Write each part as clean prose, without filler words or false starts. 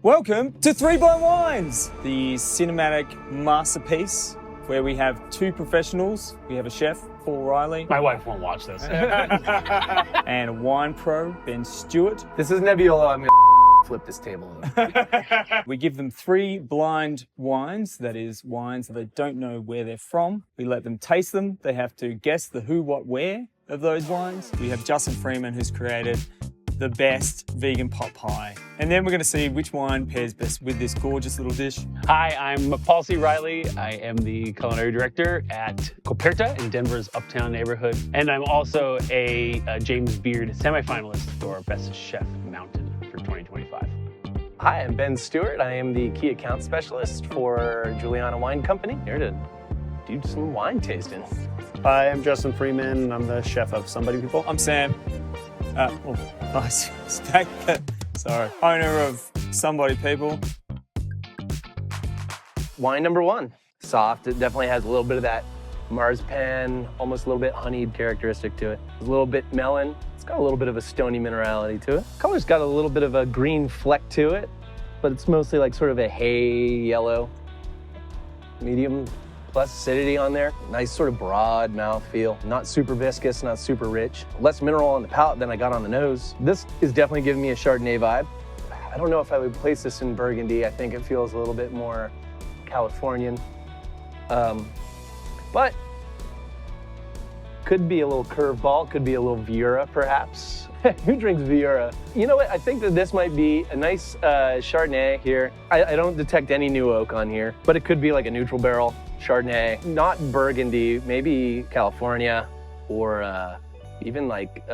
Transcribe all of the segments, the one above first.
Welcome to 3 Blind Wines, the cinematic masterpiece where we have two professionals. We have a chef, Paul Reilly. My wife won't watch this. And a wine pro, Ben Stewart. This is Nebula. I'm going to flip this table. We give them 3 blind wines, that is, wines that they don't know where they're from. We let them taste them. They have to guess the who, what, where of those wines. We have Justin Freeman, who's created the best vegan pot pie. And then we're going to see which wine pairs best with this gorgeous little dish. Hi, I'm Paul C. Reilly. I am the culinary director at Coperta in Denver's Uptown neighborhood. And I'm also a James Beard Semifinalist for Best Chef Mountain for 2025. Hi, I'm Ben Stewart. I am the key account specialist for Guiliana Wine Company. Here to do some wine tasting. Hi, I'm Justin Freeman. I'm the chef of Somebody People. I'm Sam. Sorry. Owner of Somebody People. Wine number 1. Soft. It definitely has a little bit of that marzipan, almost a little bit honeyed characteristic to it. It's a little bit melon. It's got a little bit of a stony minerality to it. Color's got a little bit of a green fleck to it, but it's mostly like sort of a hay yellow. Medium plus acidity on there. Nice sort of broad mouthfeel. Not super viscous, not super rich. Less mineral on the palate than I got on the nose. This is definitely giving me a Chardonnay vibe. I don't know if I would place this in Burgundy. I think it feels a little bit more Californian. But could be a little curveball, could be a little Viura perhaps. Who drinks Viura? You know what, I think that this might be a nice Chardonnay here. I don't detect any new oak on here, but it could be like a neutral barrel Chardonnay, not Burgundy, maybe California, or even like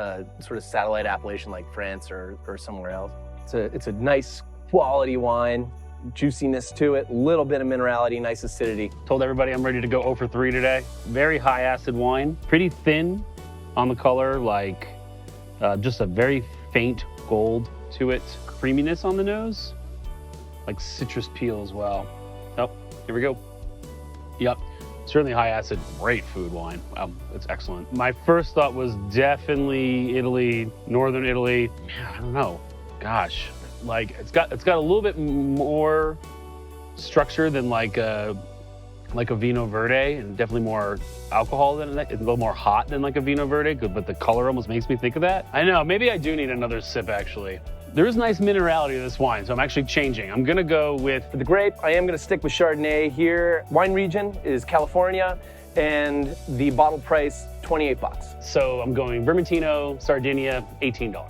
sort of satellite appellation like France or somewhere else. It's a nice quality wine, juiciness to it, little bit of minerality, nice acidity. Told everybody I'm ready to go 0 for 3 today. Very high acid wine, pretty thin on the color, like just a very faint gold to it. Creaminess on the nose, like citrus peel as well. Oh, here we go. Yep, certainly high acid, great food wine. Wow, it's excellent. My first thought was definitely Italy, Northern Italy. Man, I don't know, gosh. Like it's got a little bit more structure than like a Vino Verde, and definitely more alcohol than that. It's a little more hot than like a Vino Verde, but the color almost makes me think of that. I know, maybe I do need another sip actually. There is nice minerality to this wine, so I'm actually changing. I'm gonna go with For the grape, I am gonna stick with Chardonnay here. Wine region is California, and the bottle price, 28 bucks. So I'm going Vermentino, Sardinia, $18.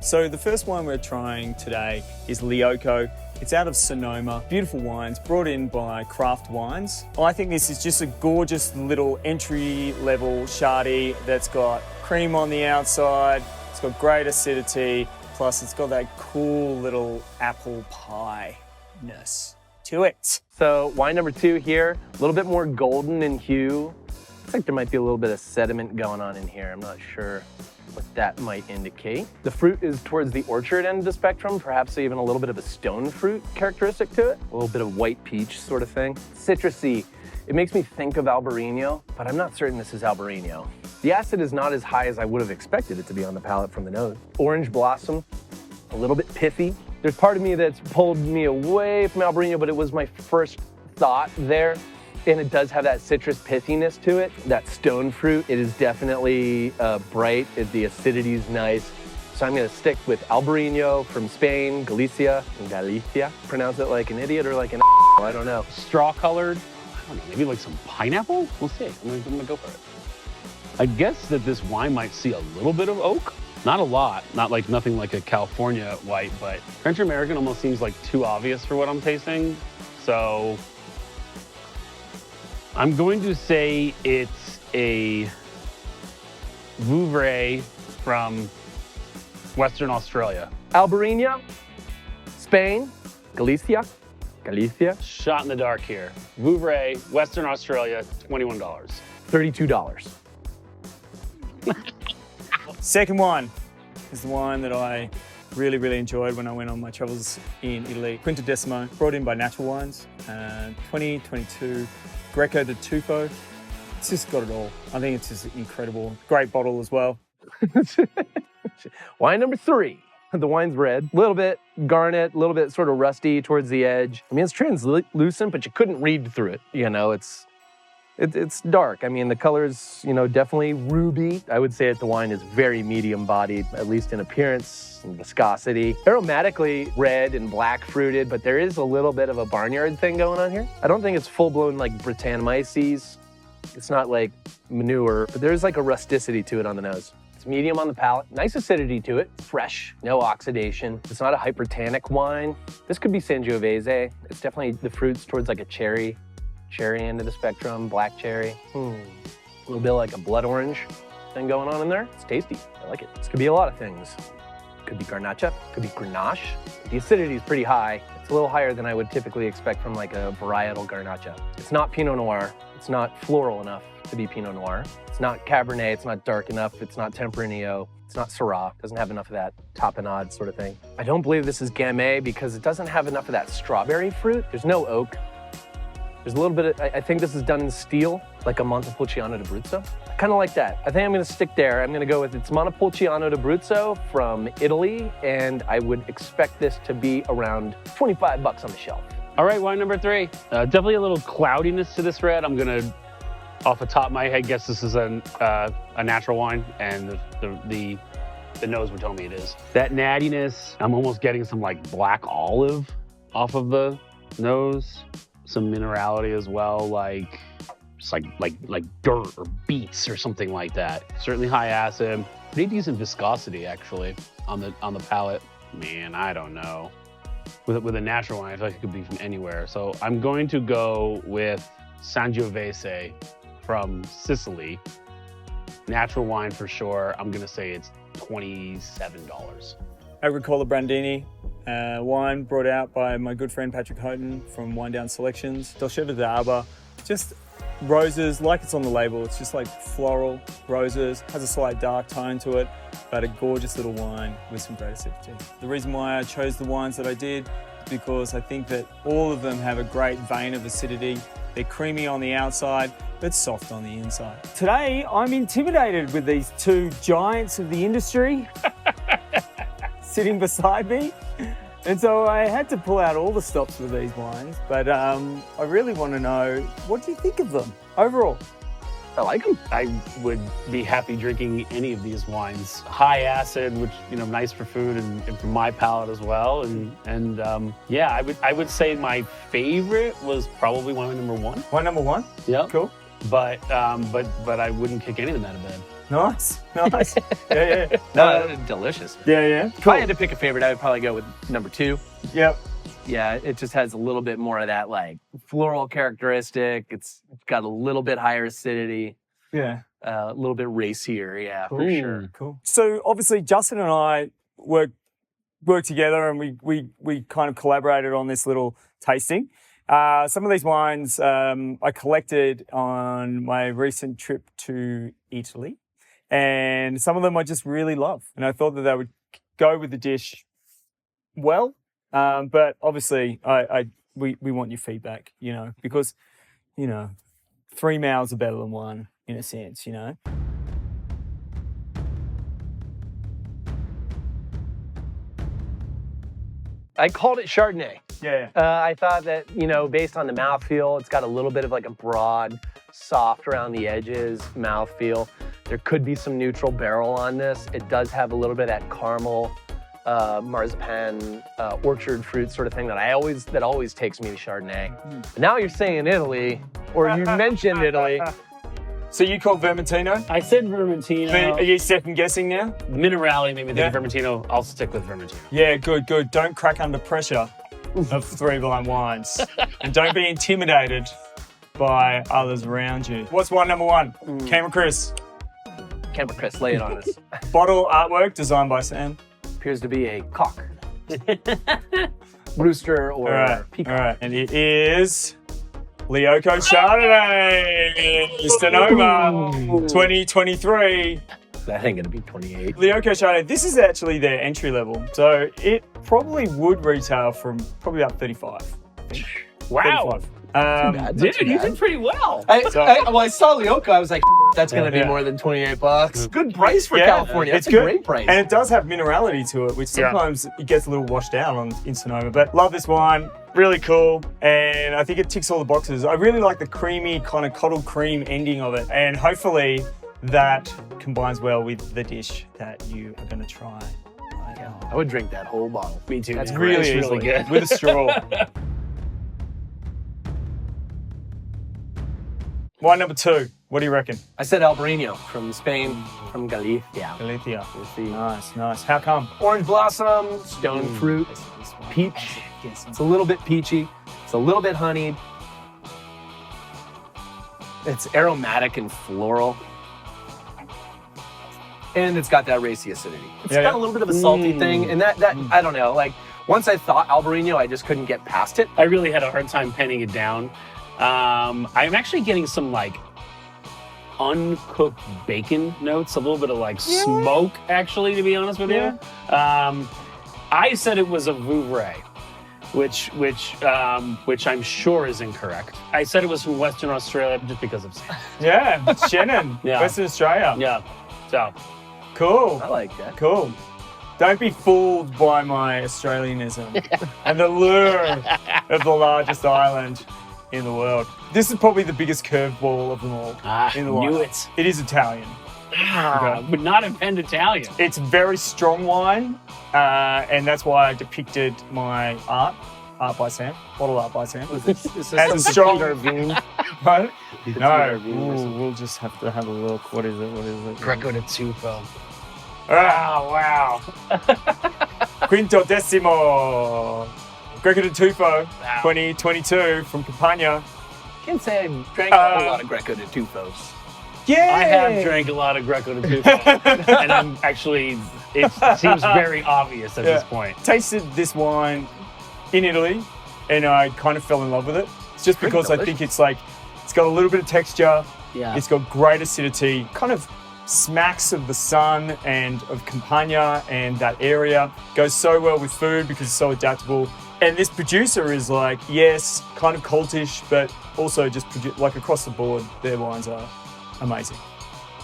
So the first wine we're trying today is Lioco. It's out of Sonoma. Beautiful wines brought in by Craft Wines. I think this is just a gorgeous little entry-level Chardonnay that's got cream on the outside. It's got great acidity. Plus, it's got that cool little apple pie-ness to it. So wine number 2 here, a little bit more golden in hue. Looks like there might be a little bit of sediment going on in here. I'm not sure what that might indicate. The fruit is towards the orchard end of the spectrum, perhaps even a little bit of a stone fruit characteristic to it. A little bit of white peach sort of thing. Citrusy. It makes me think of Albarino, but I'm not certain this is Albarino. The acid is not as high as I would have expected it to be on the palate from the nose. Orange blossom, a little bit pithy. There's part of me that's pulled me away from Albarino, but it was my first thought there. And it does have that citrus pithiness to it, that stone fruit. It is definitely bright, the acidity's nice. So I'm gonna stick with Albarino from Spain, Galicia. Pronounce it like an idiot or like an I don't know. Straw colored, I don't know, maybe like some pineapple? We'll see, I'm gonna go for it. I guess that this wine might see a little bit of oak. Not a lot, nothing like a California white, but French American almost seems like too obvious for what I'm tasting. So I'm going to say it's a Vouvray from Western Australia. Albarino, Spain, Galicia. Shot in the dark here. Vouvray, Western Australia, $21. $32. Second one is the wine that I really enjoyed when I went on my travels in Italy. Quintadecimo, brought in by Natural Wines, 2022 Greco de Tufo. It's just got it all. I think it's just incredible. Great bottle as well. Wine number 3. The wine's red, a little bit garnet, a little bit sort of rusty towards the edge. I mean, it's translucent, but you couldn't read through it. You know, it's dark. I mean, the color's, you know, definitely ruby. I would say that the wine is very medium bodied, at least in appearance and viscosity. Aromatically red and black fruited, but there is a little bit of a barnyard thing going on here. I don't think it's full blown like Brettanomyces. It's not like manure, but there's like a rusticity to it on the nose. It's medium on the palate, nice acidity to it, fresh, no oxidation. It's not a hypertannic wine. This could be Sangiovese. It's definitely the fruits towards like a cherry end of the spectrum, black cherry. A little bit like a blood orange thing going on in there. It's tasty, I like it. This could be a lot of things. Could be Garnacha, could be Grenache. The acidity is pretty high. It's a little higher than I would typically expect from like a varietal Garnacha. It's not Pinot Noir. It's not floral enough to be Pinot Noir. It's not Cabernet, it's not dark enough. It's not Tempranillo. It's not Syrah. Doesn't have enough of that tapenade sort of thing. I don't believe this is Gamay because it doesn't have enough of that strawberry fruit. There's no oak. There's a little bit of, I think this is done in steel, like a Montepulciano d'Abruzzo. I kind of like that. I think I'm gonna stick there. I'm gonna go with it's Montepulciano d'Abruzzo from Italy, and I would expect this to be around 25 bucks on the shelf. All right, wine number 3. Definitely a little cloudiness to this red. I'm gonna, off the top of my head, guess this is a natural wine, and the nose would tell me it is. That nattiness, I'm almost getting some like black olive off of the nose. Some minerality as well, like just like dirt or beets or something like that. Certainly high acid, pretty decent viscosity actually on the palate. Man, I don't know. With a natural wine, I feel like it could be from anywhere. So I'm going to go with Sangiovese from Sicily. Natural wine for sure. I'm gonna say it's $27. Agricola Brandini. Wine brought out by my good friend Patrick Houghton from Wine Down Selections. Dolcetto d'Alba, just roses, like it's on the label. It's just like floral roses, has a slight dark tone to it, but a gorgeous little wine with some great acidity. The reason why I chose the wines that I did is because I think that all of them have a great vein of acidity. They're creamy on the outside, but soft on the inside. Today, I'm intimidated with these two giants of the industry sitting beside me. And so I had to pull out all the stops with these wines, but I really want to know, what do you think of them overall? I like them. I would be happy drinking any of these wines. High acid, which, you know, nice for food and for my palate as well. And yeah, I would say my favorite was probably wine number 1. Wine number 1? Yeah. Cool. But I wouldn't kick any of them out of bed. Nice. Yeah. No, delicious. Yeah. If I had to pick a favorite, I would probably go with number 2. Yep. Yeah, it just has a little bit more of that like floral characteristic. It's got a little bit higher acidity. Yeah. A little bit racier, yeah, Cool. for sure. Cool. So obviously Justin and I worked together and we kind of collaborated on this little tasting. Some of these wines I collected on my recent trip to Italy, and some of them I just really love. And I thought that they would go with the dish well. But obviously, we want your feedback, you know, because, you know, 3 mouths are better than 1 in a sense, you know. I called it Chardonnay. Yeah. I thought that, you know, based on the mouthfeel, it's got a little bit of like a broad, soft around the edges mouthfeel. There could be some neutral barrel on this. It does have a little bit of that caramel, marzipan, orchard fruit sort of thing that always takes me to Chardonnay. But now you're saying Italy, or you mentioned Italy. So you called Vermentino? I said Vermentino. Are you second guessing now? Minerality made me think of Vermentino. I'll stick with Vermentino. Yeah, good. Don't crack under pressure of 3 blind wines. And don't be intimidated by others around you. What's wine number 1? Camera Chris. Camera Chris, lay it on us. Bottle artwork designed by Sam. Appears to be a cock. Rooster or peacock. All right. And it is Lioco Chardonnay, Sonoma 2023. That ain't gonna be 28. Lioco Chardonnay, this is actually their entry level. So it probably would retail from probably about 35. I think. Wow. 35. bad. Dude, you did pretty well. I saw Lioco, I was like, That's going to be more than $28. Good price for Yeah, California. That's it's a good. great price. And it does have minerality to it, which sometimes it gets a little washed out in Sonoma. But love this wine, really cool. And I think it ticks all the boxes. I really like the creamy kind of cottage cream ending of it. And hopefully that combines well with the dish that you are going to try. I would drink that whole bottle. Me too. That's man. really It's really good. With a straw. Wine number 2. What do you reckon? I said Albarino from Spain, from Galicia. Galicia. Let's see. Nice, nice. How come? Orange blossom, stone fruit, peach. It's a little bit peachy. It's a little bit honeyed. It's aromatic and floral. And it's got that racy acidity. It's got a little bit of a salty thing. And that I don't know, like once I thought Albarino, I just couldn't get past it. I really had a hard time penning it down. I'm actually getting some like uncooked bacon notes, a little bit of like smoke, actually, to be honest with you. I said it was a Vouvray, which I'm sure is incorrect. I said it was from Western Australia just because of Sam. Yeah, Shannon, Western Australia. Yeah, so Cool. I like that. Cool. Don't be fooled by my Australianism and the lure of the largest island in the world. This is probably the biggest curveball of them all. In the knew lineup. it. It is Italian. Would not have been Italian. It's very strong wine, and that's why I depicted my art by Sam, bottle art by Sam. Is As a strong right? It's No, Arvine or ooh, something. we'll just have to have a look. What is it? Greco de Tufo. Oh, wow. Quinto Decimo. Greco de Tufo, 2022 from Campania. Can't say I drank a whole lot of Greco de Tufos. Yeah. I have drank a lot of Greco de Tufo, and I'm actually, it seems very obvious at this point. Tasted this wine in Italy, and I kind of fell in love with it. It's just because I think it's like, it's got a little bit of texture. Yeah. It's got great acidity, kind of smacks of the sun and of Campania and that area. Goes so well with food because it's so adaptable. And this producer is like, yes, kind of cultish, but also just like across the board, their wines are amazing.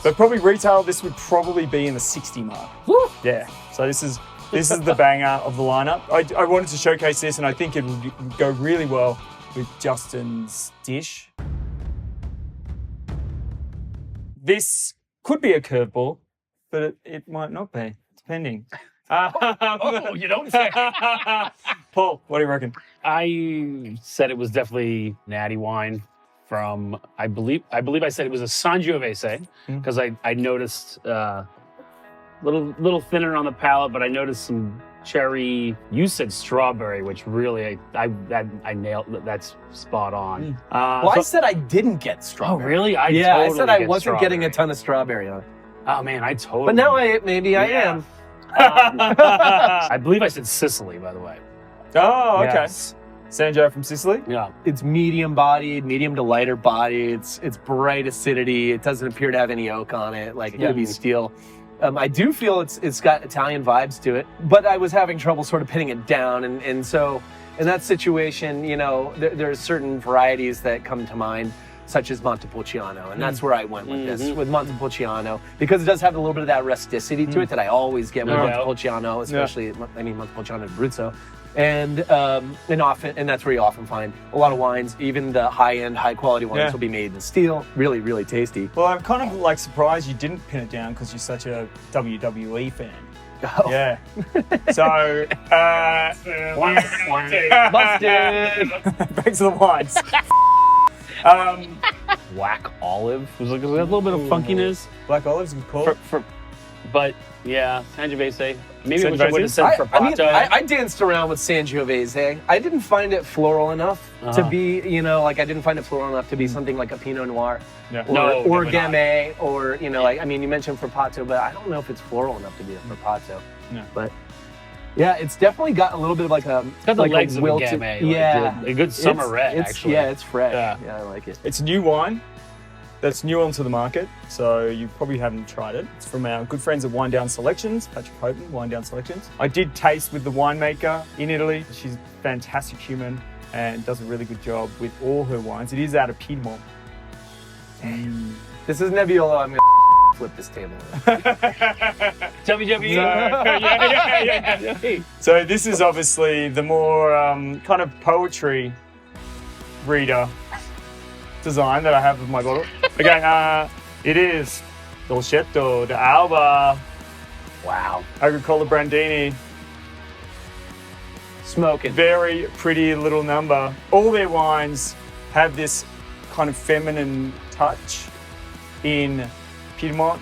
But probably retail, this would probably be in the 60 mark. Woo! Yeah. So this is the banger of the lineup. I wanted to showcase this, and I think it would go really well with Justin's dish. This could be a curveball, but it might not be, depending. Oh, you don't say. Paul, what do you reckon? I said it was definitely natty wine from, I believe I said it was a Sangiovese because I noticed little thinner on the palate, but I noticed some cherry. You said strawberry, which really I nailed. That's spot on. I said I didn't get strawberry. Oh, really? I totally said I get wasn't getting a strawberry. ton of strawberry on it. Oh man, I totally. But now maybe I am. I believe I said Sicily, by the way. Oh, okay. Yes. Sanjo from Sicily? Yeah. It's medium bodied, medium to lighter body. It's bright acidity. It doesn't appear to have any oak on it. Like it could be steel. I do feel it's got Italian vibes to it, but I was having trouble sort of pinning it down. And so in that situation, you know, there's certain varieties that come to mind, such as Montepulciano. And that's where I went with this, with Montepulciano, because it does have a little bit of that rusticity to it that I always get with Montepulciano, especially, Montepulciano Abruzzo. And that's where you often find a lot of wines, even the high-end, high-quality wines will be made in steel. Really, really tasty. Well, I'm kind of like surprised you didn't pin it down because you're such a WWE fan. Oh. Yeah. So, Busted! back to the wines. Black olive. It was like a little bit of funkiness. Black olives and cool. But yeah, Sangiovese. Maybe I Sangiovese? would have said Frappato. I danced around with Sangiovese. I didn't find it floral enough to be, I didn't find it floral enough to be something like a Pinot Noir or Gamay or, you mentioned Frappato, but I don't know if it's floral enough to be a Frappato. No. But yeah, it's definitely got a little bit of like a... It's got the legs of a wilted, Gamay. Yeah. A good summer red, actually. Yeah, it's fresh. Yeah. I like it. It's new wine that's new onto the market, so you probably haven't tried it. It's from our good friends at Wine Down Selections, Patrick Houghton, Wine Down Selections. I did taste with the winemaker in Italy. She's a fantastic human and does a really good job with all her wines. It is out of Piedmont. This is Nebbiolo. I'm gonna flip this table. WWE. Yeah. So this is obviously the more kind of poetry reader design that I have with my bottle. Okay, it is Dolcetto d'Alba. Wow. Agricola Brandini. Smoking. Very pretty little number. All their wines have this kind of feminine touch. In Piedmont,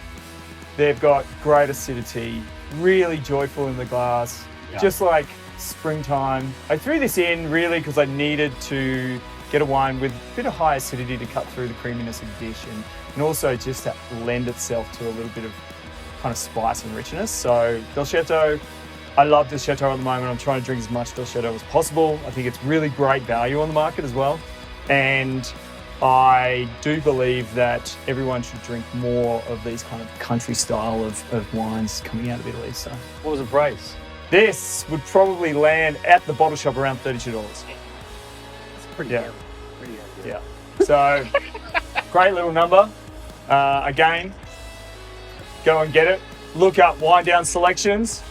they've got great acidity, really joyful in the glass, just like springtime. I threw this in really because I needed to get a wine with a bit of high acidity to cut through the creaminess of the dish and also just to lend itself to a little bit of kind of spice and richness. So Dolcetto, I love Dolcetto at the moment. I'm trying to drink as much Dolcetto as possible. I think it's really great value on the market as well. And I do believe that everyone should drink more of these kind of country style of wines coming out of Italy. So What was the price? this would probably land at the bottle shop around $32. That's pretty Yeah. good. Pretty good. Yeah. So great little number. Again, go and get it. Look up Wine Down Selections.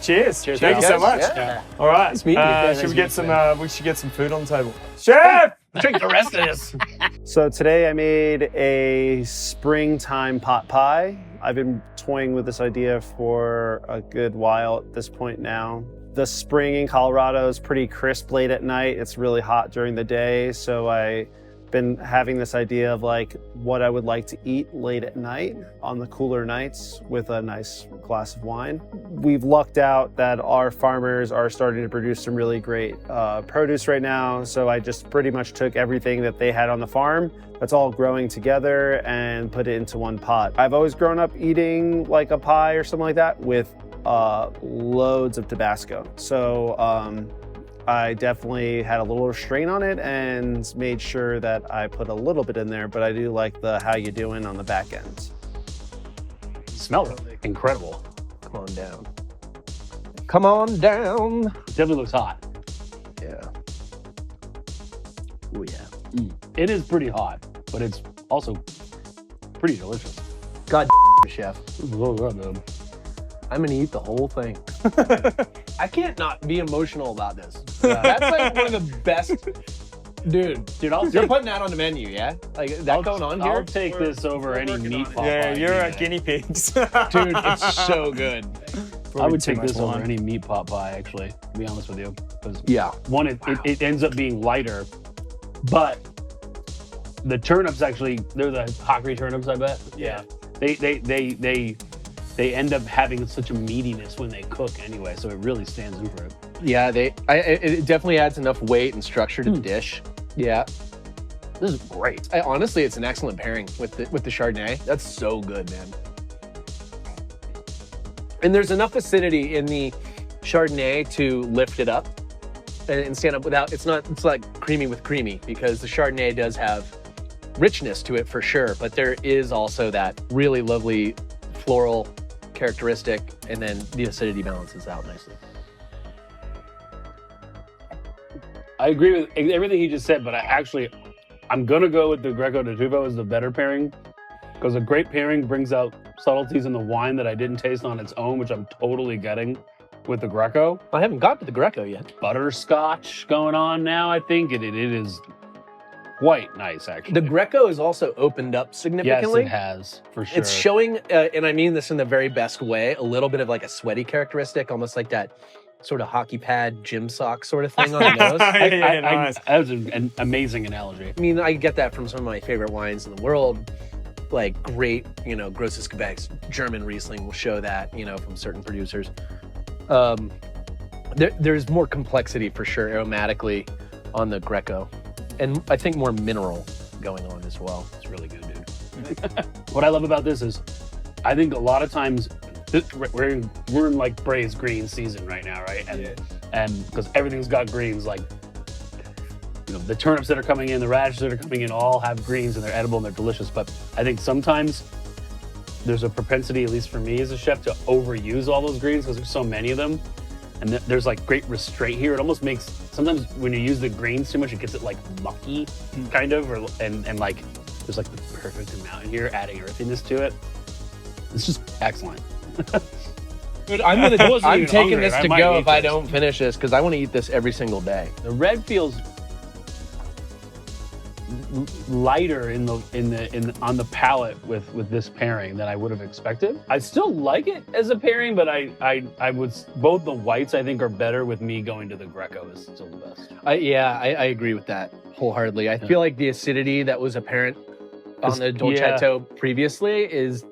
Cheers. Cheers, Thank you so much. Yeah. All right. Nice meeting you. Yeah, Should we nice get meeting you. some? We should get some food on the table. Chef. Drink the rest of this. So today I made a springtime pot pie. I've been toying with this idea for a good while at this point now. The spring in Colorado is pretty crisp late at night. It's really hot during the day. So I've been having this idea of like what I would like to eat late at night on the cooler nights with a nice glass of wine. We've lucked out that our farmers are starting to produce some really great produce right now. So I just pretty much took everything that they had on the farm that's all growing together and put it into one pot. I've always grown up eating like a pie or something like that with loads of Tabasco. So I definitely had a little restraint on it and made sure that I put a little bit in there, but I do like the how you doing on the back end. Smells incredible. Come on down. Come on down. It definitely looks hot. Yeah. Oh yeah. It is pretty hot, but it's also pretty delicious. God, chef. Oh, God, dude. I'm gonna eat the whole thing. I can't not be emotional about this. That's like one of the best. Dude, Dude, I'll you're take, putting that on the menu, yeah? Like that going on here? I'll take this over any meat pot Yeah, pie. you're any day. guinea pigs. Dude, it's so good. I would take this over any meat pot pie, actually, to be honest with you. Because Yeah. one, it ends up being lighter, but the turnips actually, they're the Cookery turnips, I bet. Yeah. They end up having such a meatiness when they cook anyway, so it really stands in for it. Yeah, it definitely adds enough weight and structure to the dish. Yeah. This is great. Honestly, it's an excellent pairing with the Chardonnay. That's so good, man. And there's enough acidity in the Chardonnay to lift it up and stand up without. It's like creamy with creamy because the Chardonnay does have richness to it for sure, but there is also that really lovely floral characteristic, and then the acidity balances out nicely. I agree with everything he just said, but I'm gonna go with the Greco de Tuvo as the better pairing, because a great pairing brings out subtleties in the wine that I didn't taste on its own, which I'm totally getting with the Greco. I haven't got to the Greco yet. Butterscotch going on now, I think. It is quite nice, actually. The Greco is also opened up significantly. Yes, it has, for sure. It's showing, and I mean this in the very best way, a little bit of like a sweaty characteristic, almost like that sort of hockey pad gym sock sort of thing on the nose. Nice. That was an amazing analogy. I mean, I get that from some of my favorite wines in the world, like great, Grosses Quebec's German Riesling will show that, from certain producers. There's more complexity for sure aromatically on the Greco, and I think more mineral going on as well. It's really good, dude. What I love about this is, I think a lot of times we're in like braised green season right now, right? And because everything's got greens, like the turnips that are coming in, the radishes that are coming in, all have greens and they're edible and they're delicious. But I think sometimes there's a propensity, at least for me as a chef, to overuse all those greens because there's so many of them. And there's like great restraint here. It almost makes, sometimes when you use the greens too much, it gets it like mucky kind of, and like There's like the perfect amount in here, adding earthiness to it. It's just excellent. Dude, I wasn't I'm even taking hungry, this and I to might go eat if I this. don't finish this because I want to eat this every single day. The red feels lighter on the palate with this pairing than I would have expected. I still like it as a pairing, but I would both the whites I think are better with me going to the Greco is still the best. I agree with that wholeheartedly. I feel like the acidity that was apparent on the Dolcetto previously is,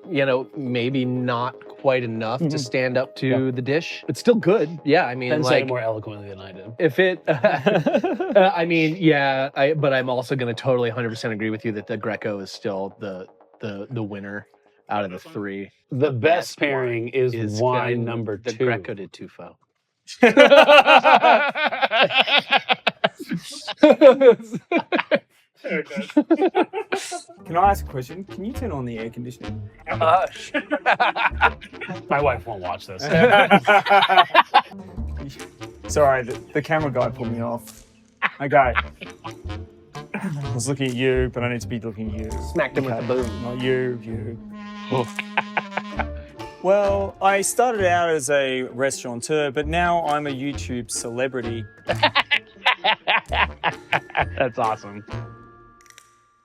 maybe not quite enough to stand up to the dish. It's still good. Yeah, I mean, Ben said it more eloquently than I did. If it, but I'm also going to totally 100% agree with you that the Greco is still the winner out of the three. The best pairing is wine number 2. The Greco de Tufo. Can I ask a question? Can you turn on the air conditioning? My wife won't watch this. Sorry, the camera guy pulled me off. Okay. I was looking at you, but I need to be looking at you. Smacked him with the boom. Not you. Well, I started out as a restaurateur, but now I'm a YouTube celebrity. That's awesome.